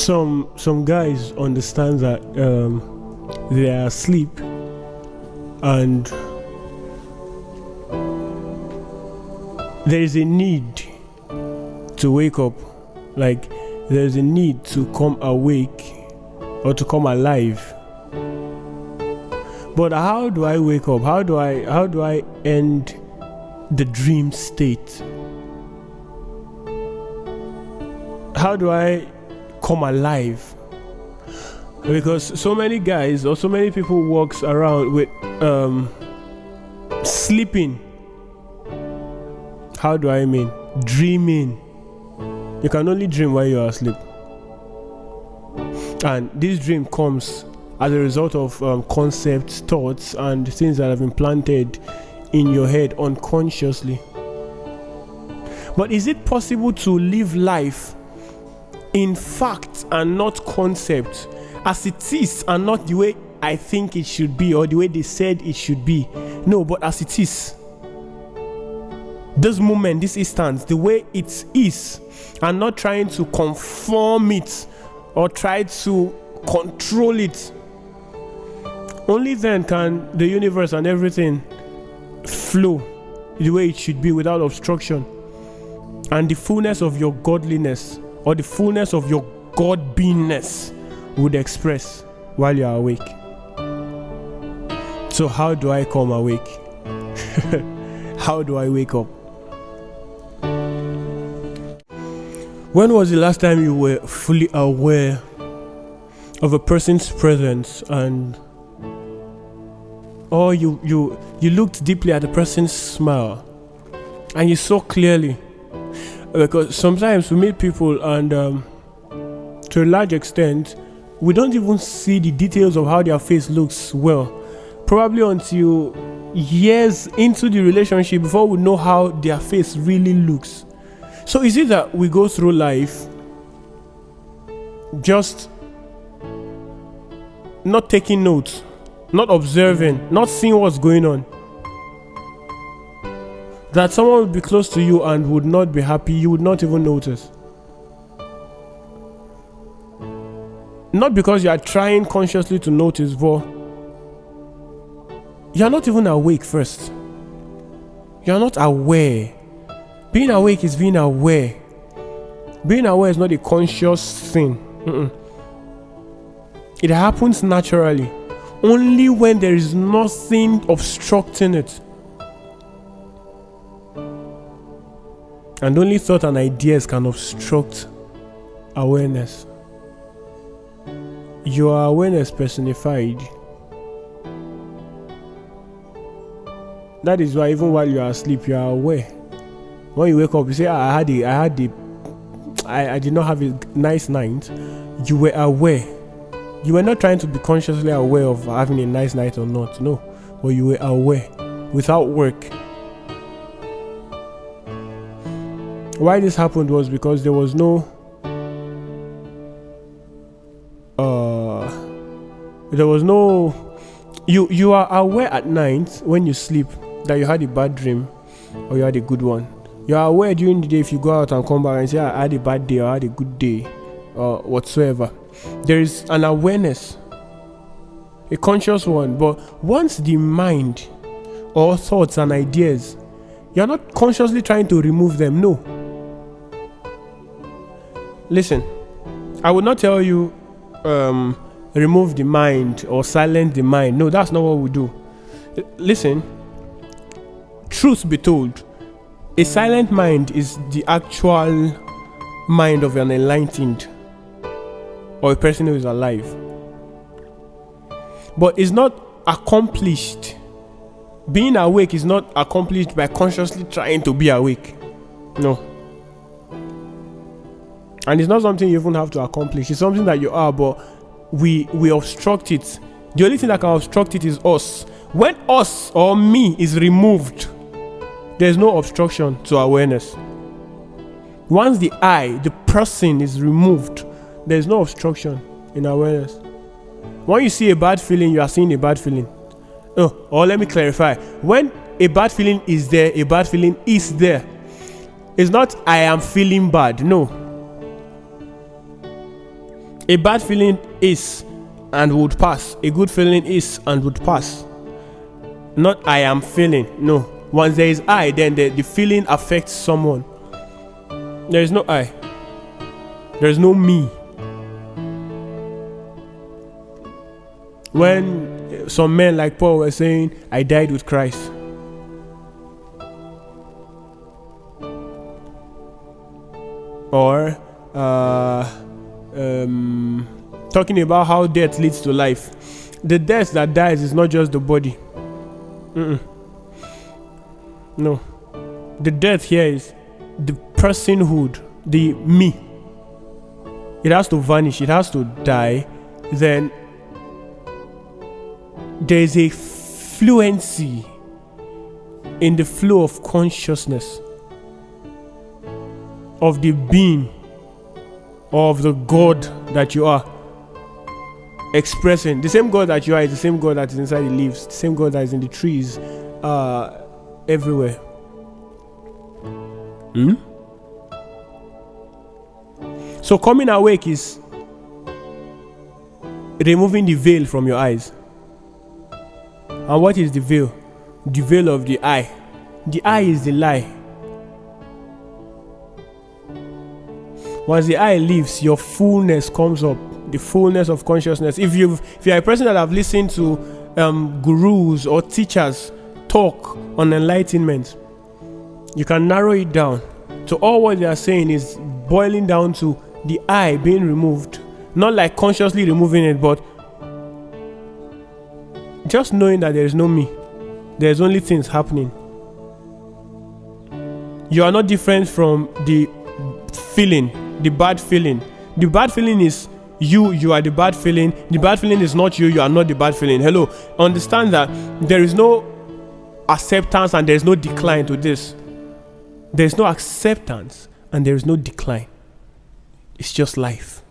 some guys understand that they are asleep and there is a need to wake up, like there's a need to come awake or to come alive. But how do I wake up? How do I end the dream state? How do I come alive? Because so many guys or so many people walks around with sleeping. How do I mean? Dreaming. You can only dream while you are asleep. And this dream comes as a result of concepts, thoughts, and things that have been planted in your head unconsciously. But is it possible to live life in fact and not concept, as it is and not the way I think it should be or the way they said it should be? No, but as it is. This moment, this instance, the way it is, and not trying to conform it or try to control it. Only then can the universe and everything flow the way it should be without obstruction. And the fullness of your godliness or the fullness of your God-beingness would express while you are awake. So how do I come awake? How do I wake up? When was the last time you were fully aware of a person's presence and or you looked deeply at the person's smile and you saw clearly? Because sometimes we meet people and to a large extent we don't even see the details of how their face looks well, probably until years into the relationship before we know how their face really looks. So is it that we go through life just not taking notes, not observing, not seeing what's going on? That someone would be close to you and would not be happy, you would not even notice. Not because you are trying consciously to notice, but you are not even awake first. You are not aware. Being awake is being aware. Being aware is not a conscious thing. It happens naturally, only when there is nothing obstructing it. And only thought and ideas can obstruct awareness. Your awareness personified. That is why even while you are asleep, you are aware. When you wake up, you say, I did not have a nice night. You were aware. You were not trying to be consciously aware of having a nice night or not. No. But you were aware without work. Why this happened was because there was no you are aware at night when you sleep that you had a bad dream or you had a good one. You are aware during the day if you go out and come back and say, I had a bad day or I had a good day or whatsoever. There is an awareness, a conscious one. But once the mind or thoughts and ideas, you're not consciously trying to remove them. No. Listen, I would not tell you remove the mind or silence the mind. No, that's not what we do. Listen, truth be told, a silent mind is the actual mind of an enlightened or a person who is alive. But it's not accomplished. Being awake is not accomplished by consciously trying to be awake. No. And it's not something you even have to accomplish. It's something that you are, but we obstruct it. The only thing that can obstruct it is us. When us or me is removed, there's no obstruction to awareness. Once the I, the person, is removed, there's no obstruction in awareness. When you see a bad feeling, you are seeing a bad feeling. Oh, or let me clarify. When a bad feeling is there, a bad feeling is there. It's not I am feeling bad. No. A bad feeling is and would pass. A good feeling is and would pass. Not I am feeling. No. Once there is I, then the feeling affects someone. There is no I. There is no me. When some men like Paul were saying, I died with Christ. Or talking about how death leads to life. The death that dies is not just the body. No. The death here is the personhood, the me. It has to vanish, it has to die. Then there is a fluency in the flow of consciousness of the being, of the God that you are expressing. The same God that you are is the same God that is inside the leaves, the same God that is in the trees, everywhere. So coming awake is removing the veil from your eyes. And what is the veil? The veil of the eye. The eye is the lie. Once the eye leaves, your fullness comes up, the fullness of consciousness. If you're a person that have listened to gurus or teachers talk on enlightenment, you can narrow it down. So all what they are saying is boiling down to the I being removed. Not like consciously removing it, but just knowing that there is no me. There's only things happening. You are not different from the feeling, the bad feeling. The bad feeling is you are the bad feeling. The bad feeling is not you are not the bad feeling. Hello, understand that there is no acceptance and there is no decline to this. There is no acceptance and there is no decline. It's just life.